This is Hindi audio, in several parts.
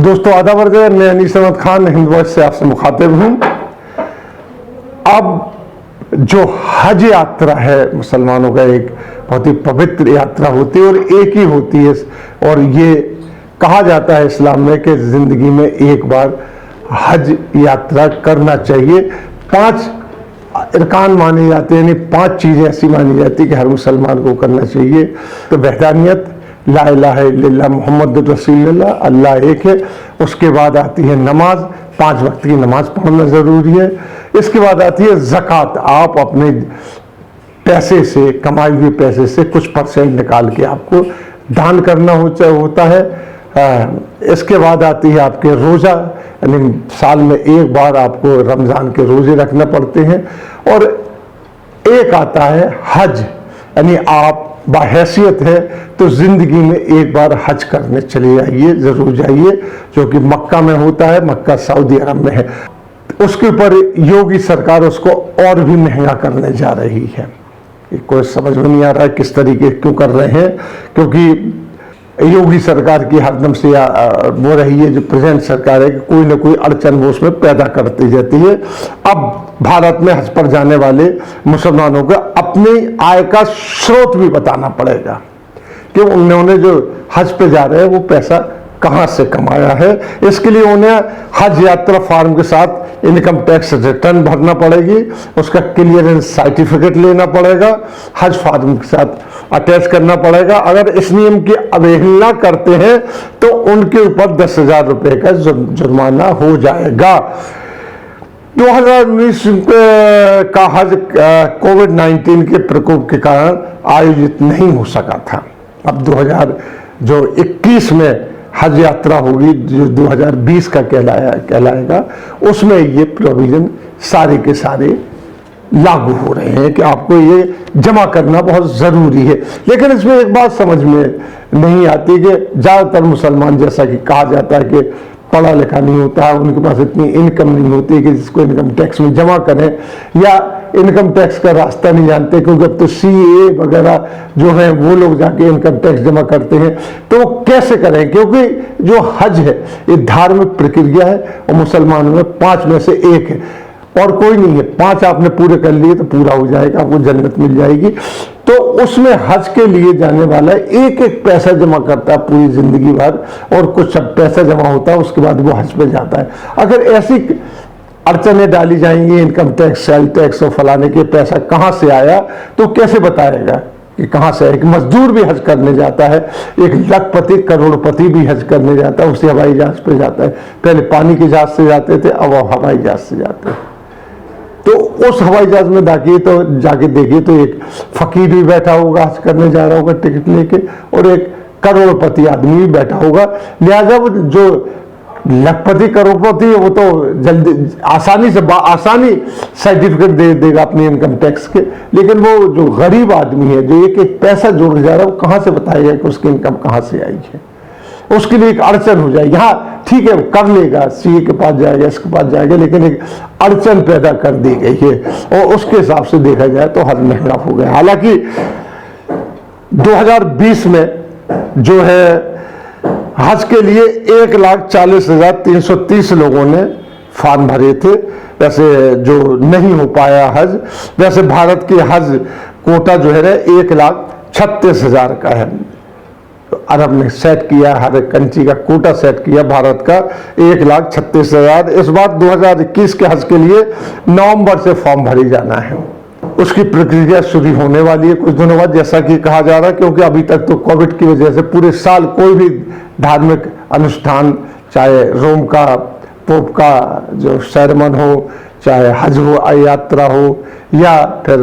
दोस्तों आदाब अर्ज़ है, मैं अनीस अहमद खान हिंद वॉइस से आपसे मुखातिब हूँ। अब जो हज यात्रा है मुसलमानों का एक बहुत ही पवित्र यात्रा होती है और एक ही होती है, और ये कहा जाता है इस्लाम में कि ज़िंदगी में एक बार हज यात्रा करना चाहिए। 5 अरकान माने जाते हैं, यानी 5 चीज़ें ऐसी मानी जाती है कि हर मुसलमान को करना चाहिए। तो वहदानियत, ला इलाहा इल्लल्लाह मुहम्मद रसूलुल्लाह, अल्लाह एक है। उसके बाद आती है नमाज, 5 वक्त की नमाज पढ़ना ज़रूरी है। इसके बाद आती है ज़कात, आप अपने पैसे से, कमाए हुए पैसे से कुछ % निकाल के आपको दान करना होता है। इसके बाद आती है आपके रोज़ा, यानी साल में एक बार आपको रमज़ान के रोज़े रखना पड़ते हैं। और एक आता है हज, यानी आप बाहैसियत है तो ज़िंदगी में एक बार हज करने चले जाइए, ज़रूर जाइए, जो कि मक्का में होता है। मक्का सऊदी अरब में है। उसके ऊपर योगी सरकार उसको और भी महंगा करने जा रही है। कोई समझ में नहीं आ रहा है किस तरीके क्यों कर रहे हैं, क्योंकि योगी सरकार की हरदम से वो रही है, जो प्रेजेंट सरकार है, कि कोई ना कोई अड़चन वो उसमें पैदा करती जाती है। अब भारत में हज पर जाने वाले मुसलमानों को अपनी आय का स्रोत भी बताना पड़ेगा कि उन्होंने जो हज पे जा रहे हैं वो पैसा कहाँ से कमाया है। इसके लिए उन्हें हज यात्रा फॉर्म के साथ इनकम टैक्स रिटर्न भरना पड़ेगी, उसका क्लियरेंस सर्टिफिकेट लेना पड़ेगा, हज फॉर्म के साथ अटैच करना पड़ेगा। अगर इस नियम की अवहेलना करते हैं तो उनके ऊपर 10,000 रुपये का जुर्माना हो जाएगा। 2019 का हज कोविड-19 के प्रकोप के कारण आयोजित नहीं हो सका था। अब 2021 में हज यात्रा होगी, जो 2020 का कहलाएगा, उसमें ये प्रोविजन सारे के सारे लागू हो रहे हैं कि आपको ये जमा करना बहुत ज़रूरी है। लेकिन इसमें एक बात समझ में नहीं आती कि ज़्यादातर मुसलमान, जैसा कि कहा जाता है कि पढ़ा लिखा नहीं होता है, उनके पास इतनी इनकम नहीं होती कि जिसको इनकम टैक्स में जमा करें, या इनकम टैक्स का रास्ता नहीं जानते, क्योंकि अब तो CA वगैरह जो है वो लोग जाके इनकम टैक्स जमा करते हैं। तो वो कैसे करें, क्योंकि जो हज है ये धार्मिक प्रक्रिया है और मुसलमानों में 5 में से एक है और कोई नहीं है। 5 आपने पूरे कर लिए तो पूरा हो जाएगा, आपको जन्नत मिल जाएगी। तो उसमें हज के लिए जाने वाला एक पैसा जमा करता है पूरी जिंदगी भर, और कुछ पैसा जमा होता है, उसके बाद वो हज पे जाता है। अगर ऐसी अड़चनें डाली जाएंगी, इनकम टैक्स, सेल टैक्स और फलाने के पैसा कहाँ से आया, तो कैसे बताएगा कि कहाँ से आया। एक मजदूर भी हज करने जाता है, एक लखपति करोड़पति भी हज करने जाता है, उसे हवाई जहाज पे जाता है। पहले पानी के जहाज से जाते थे, अब वो हवाई जहाज से जाते हैं। तो उस हवाई जहाज में जाके देखिए तो एक फकीर भी बैठा होगा, हज करने जा रहा होगा टिकट लेके, और एक करोड़पति आदमी भी बैठा होगा। लिहाजा वो जो लखपति करोड़पति है वो तो जल्दी आसानी सर्टिफिकेट दे देगा अपने इनकम टैक्स के, लेकिन वो जो गरीब आदमी है, जो एक पैसा जोड़ जा रहा है, वो कहाँ से बताएगा कि उसकी इनकम कहाँ से आई है। उसके लिए एक अड़चन हो जाएगी। हाँ ठीक है, कर लेगा, CA के पास जाएगा, इसके पास जाएगा, लेकिन एक अड़चन पैदा कर दी गई है, और उसके हिसाब से देखा जाए तो हज महंगा हो गया। हालांकि 2020 में जो है हज के लिए 1,40,330 लोगों ने फॉर्म भरे थे। वैसे जो नहीं हो पाया हज, वैसे भारत की हज कोटा जो है 1,36,000 का है। अरब ने सेट किया, हर कंट्री का कोटा सेट किया, भारत का 1,36,000। इस बार 2021 के हज के लिए नवंबर से फॉर्म भरी जाना है। उसकी प्रक्रिया शुरू होने वाली है कुछ दिनों बाद, जैसा कि कहा जा रहा है, क्योंकि अभी तक तो कोविड की वजह से पूरे साल कोई भी धार्मिक अनुष्ठान, चाहे रोम का पोप का जो सेरेमन हो, चाहे हज हो, यात्रा हो, या फिर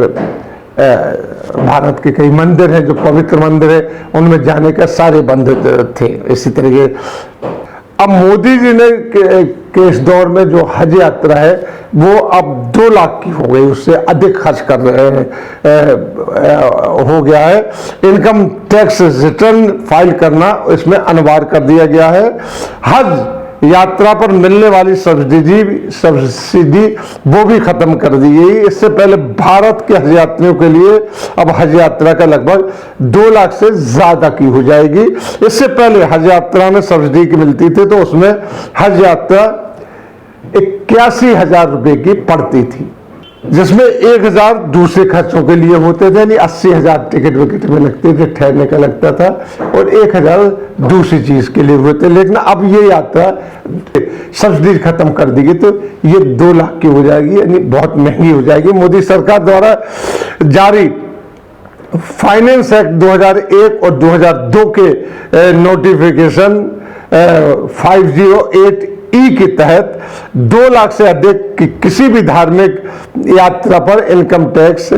भारत के कई मंदिर हैं जो पवित्र मंदिर है, उनमें जाने का सारे बंद थे। इसी तरीके अब मोदी जी ने के इस दौर में जो हज यात्रा है वो अब 2 लाख की हो गई, उससे अधिक खर्च कर रहे हैं, हो गया है। इनकम टैक्स रिटर्न फाइल करना इसमें अनिवार्य कर दिया गया है। हज यात्रा पर मिलने वाली सब्सिडी वो भी खत्म कर दी गई। इससे पहले भारत के हज यात्रियों के लिए अब हज यात्रा का लगभग 2 लाख से ज्यादा की हो जाएगी। इससे पहले हज यात्रा में सब्सिडी की मिलती थी तो उसमें हज यात्रा 81,000 रुपए की पड़ती थी, जिसमें 1,000 दूसरे खर्चों के लिए होते थे, यानी 80,000 टिकट विकेट में लगते थे, ठहरने का लगता था, और 1,000 दूसरी चीज के लिए होते। लेकिन अब ये यात्रा सब्सिडी खत्म कर दी गई तो ये 2 लाख की हो जाएगी, यानी बहुत महंगी हो जाएगी। मोदी सरकार द्वारा जारी फाइनेंस एक्ट 2001 और 2002 के नोटिफिकेशन 508E के तहत 2 लाख से अधिक की किसी भी धार्मिक यात्रा पर इनकम टैक्स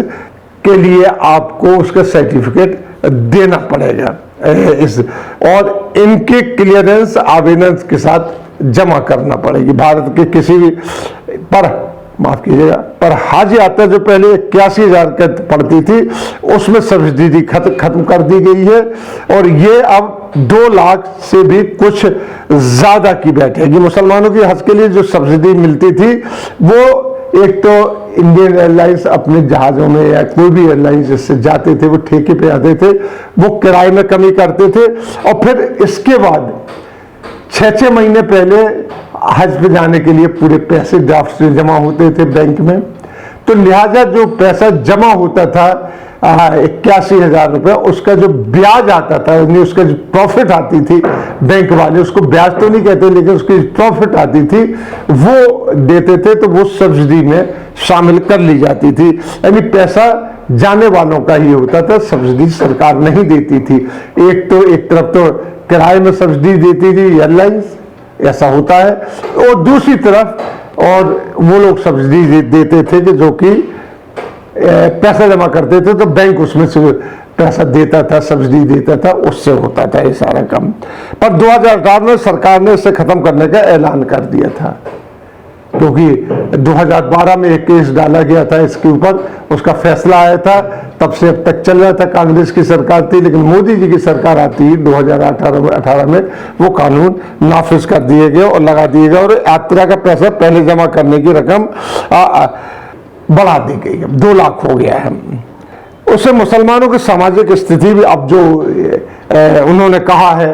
के लिए आपको उसका सर्टिफिकेट देना पड़ेगा और इनके क्लियरेंस आवेदन के साथ जमा करना पड़ेगी। भारत के किसी भी माफ कीजिएगा पर हज यात्रा जो पहले 81,000 पड़ती थी उसमें सब्सिडी खत्म कर दी गई है और ये अब 2 लाख से भी कुछ ज्यादा की बैठेगी। मुसलमानों की हज के लिए जो सब्सिडी मिलती थी वो एक तो इंडियन एयरलाइंस अपने जहाजों में या कोई भी एयरलाइंस जिससे जाते थे वो ठेके पे आते थे, वो किराए में कमी करते थे और फिर इसके बाद 6 महीने पहले हज पे जाने के लिए पूरे पैसे ड्राफ्ट से जमा होते थे बैंक में, तो लिहाजा जो पैसा जमा होता था 81,000 रुपये, उसका जो ब्याज आता था, उसका जो प्रॉफिट आती थी बैंक वाले, उसको ब्याज तो नहीं कहते लेकिन उसकी प्रॉफिट आती थी वो देते थे, तो वो सब्सिडी में शामिल कर ली जाती थी। यानी पैसा जाने वालों का ही होता था, सब्सिडी सरकार नहीं देती थी। एक तरफ तो किराए में सब्सिडी देती थी एयरलाइंस, ऐसा होता है, और दूसरी तरफ और वो लोग सब्सिडी देते थे कि जो कि पैसा जमा करते थे तो बैंक उसमें से पैसा देता था, सब्सिडी देता था, उससे होता था ये सारा काम। पर 2018 में सरकार ने इसे खत्म करने का ऐलान कर दिया था, क्योंकि 2012 में एक केस डाला गया था इसके ऊपर, उसका फैसला आया था, तब से अब तक चल रहा था। कांग्रेस की सरकार थी, लेकिन मोदी जी की सरकार आती ही 2018 में वो कानून नाफिज कर दिए गए और लगा दिए गए और यात्रा का पैसा पहले जमा करने की रकम बढ़ा दी गई, 2 लाख हो गया है। उससे मुसलमानों की सामाजिक स्थिति भी अब जो उन्होंने कहा है,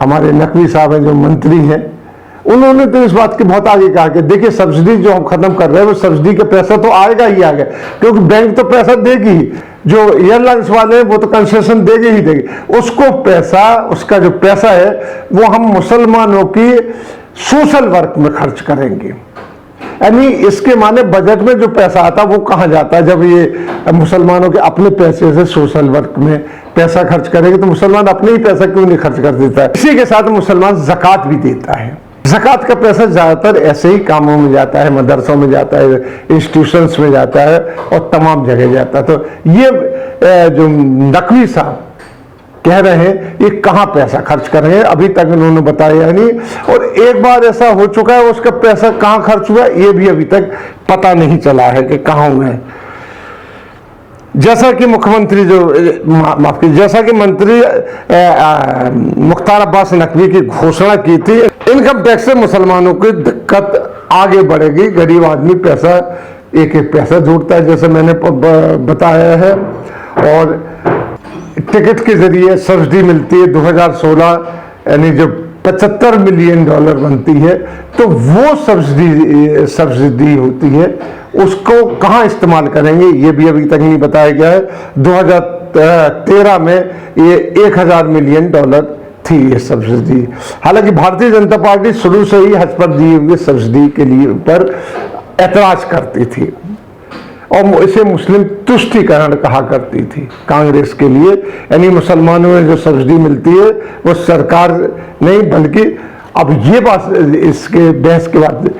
हमारे नकवी साहब हैं जो मंत्री हैं, उन्होंने तो इस बात के बहुत आगे कहा कि देखिए सब्सिडी जो हम खत्म कर रहे हैं वो सब्सिडी का पैसा तो आएगा ही आएगा, क्योंकि बैंक तो पैसा देगी ही, जो एयरलाइंस वाले हैं वो तो कंसेशन देंगे ही देंगे, उसको पैसा, उसका जो पैसा है वो हम मुसलमानों की सोशल वर्क में खर्च करेंगे। यानी इसके माने बजट में जो पैसा आता वो कहाँ जाता है, जब ये मुसलमानों के अपने पैसे से सोशल वर्क में पैसा खर्च करेंगे तो मुसलमान अपने ही पैसा क्यों नहीं खर्च कर देता है। इसी के साथ मुसलमान ज़कात भी देता है। ज़कात का पैसा ज़्यादातर ऐसे ही कामों में जाता है, मदरसों में जाता है, इंस्टीट्यूशंस में जाता है और तमाम जगह जाता है। तो ये जो नकवी साहब कह रहे हैं ये कहाँ पैसा खर्च कर रहे हैं, अभी तक उन्होंने बताया नहीं, और एक बार ऐसा हो चुका है उसका पैसा कहाँ खर्च हुआ ये भी अभी तक पता नहीं चला है कि कहाँ हुआ है। जैसा कि मुख्यमंत्री जैसा कि मंत्री मुख्तार अब्बास नकवी की घोषणा की थी, इनकम टैक्स से मुसलमानों की दिक्कत आगे बढ़ेगी। गरीब आदमी पैसा एक पैसा जोड़ता है जैसे मैंने बताया है, और टिकट के जरिए सब्सिडी मिलती है 2016, यानी जो $75 मिलियन बनती है, तो वो सब्सिडी होती है, उसको कहाँ इस्तेमाल करेंगे ये भी अभी तक नहीं बताया गया है। 2013 में ये $1,000 मिलियन थी ये सब्सिडी। हालांकि भारतीय जनता पार्टी शुरू से ही हज पर दी हुई सब्सिडी के लिए पर ऐतराज करती थी और इसे मुस्लिम तुष्टीकरण कहा करती थी कांग्रेस के लिए, यानी मुसलमानों में जो सब्सिडी मिलती है वो सरकार नहीं, बल्कि अब ये बात इसके बहस के बाद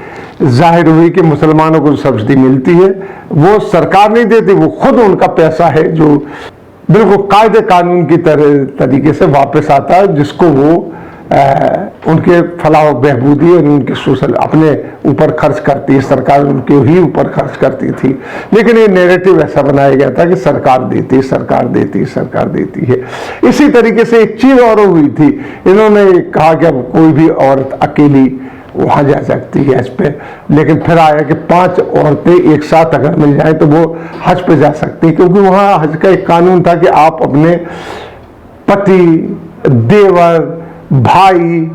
जाहिर हुई कि मुसलमानों को सब्सिडी मिलती है वो सरकार नहीं देती, वो खुद उनका पैसा है जो बिल्कुल कायदे कानून की तरीके से वापस आता है, जिसको वो उनके फलाह बहबूदी और उनके सोशल अपने ऊपर खर्च करती है, सरकार उनके ही ऊपर खर्च करती थी। लेकिन ये नैरेटिव ऐसा बनाया गया था कि सरकार देती, सरकार देती, सरकार देती है। इसी तरीके से एक चीज और हुई थी, इन्होंने कहा कि अब कोई भी औरत अकेली वहां जा सकती है हज पे, लेकिन फिर आया कि 5 औरतें एक साथ अगर मिल जाए तो वो हज पे जा सकती, क्योंकि वहां हज का एक कानून था कि आप अपने पति, देवर, भाई,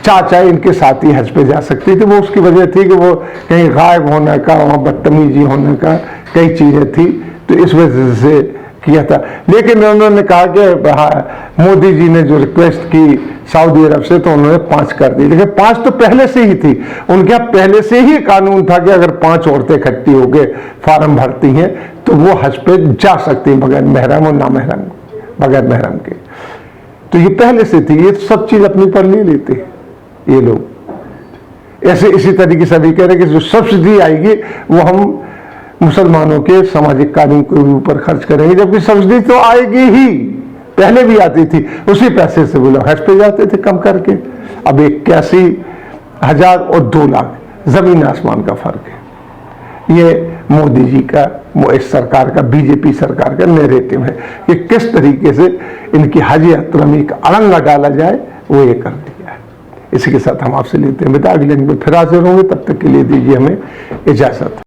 चाचा इनके साथ ही हज पे जा सकती थी। वो उसकी वजह थी कि वो कहीं गायब होने का, वहां बदतमीजी होने का कई चीजें थी, तो इस वजह से किया था। लेकिन उन्होंने कहा कि मोदी जी ने जो रिक्वेस्ट की सऊदी अरब से, तो उन्होंने 5 कर दी। लेकिन 5 तो पहले से ही थी, उनके यहाँ पहले से ही कानून था कि अगर 5 औरतें इकट्ठी होकर फार्म भरती हैं तो वो हज पे जा सकती हैं बगैर महरम और नामहरम, बगैर महरम के। तो ये पहले से थी, ये सब चीज अपनी पर नहीं लेते ये लोग। ऐसे इसी तरीके से अभी कह रहे कि जो सब्सिडी आएगी वो हम मुसलमानों के सामाजिक कार्यों के ऊपर खर्च करेंगे, जबकि सब्सिडी तो आएगी ही, पहले भी आती थी, उसी पैसे से वो लोग हज पे जाते थे कम करके। अब 81,000 और 2 लाख जमीन आसमान का फर्क है। ये मोदी जी का, इस सरकार का, बीजेपी सरकार का नैरेटिव है कि किस तरीके से इनकी हज यात्रा में एक अड़ंगा डाला जाए, वो ये कर दिया है। इसी के साथ हम आपसे लेते हैं विदा, अगले दिन फिर हाजिर होंगे, तब तक के लिए दीजिए हमें इजाजत।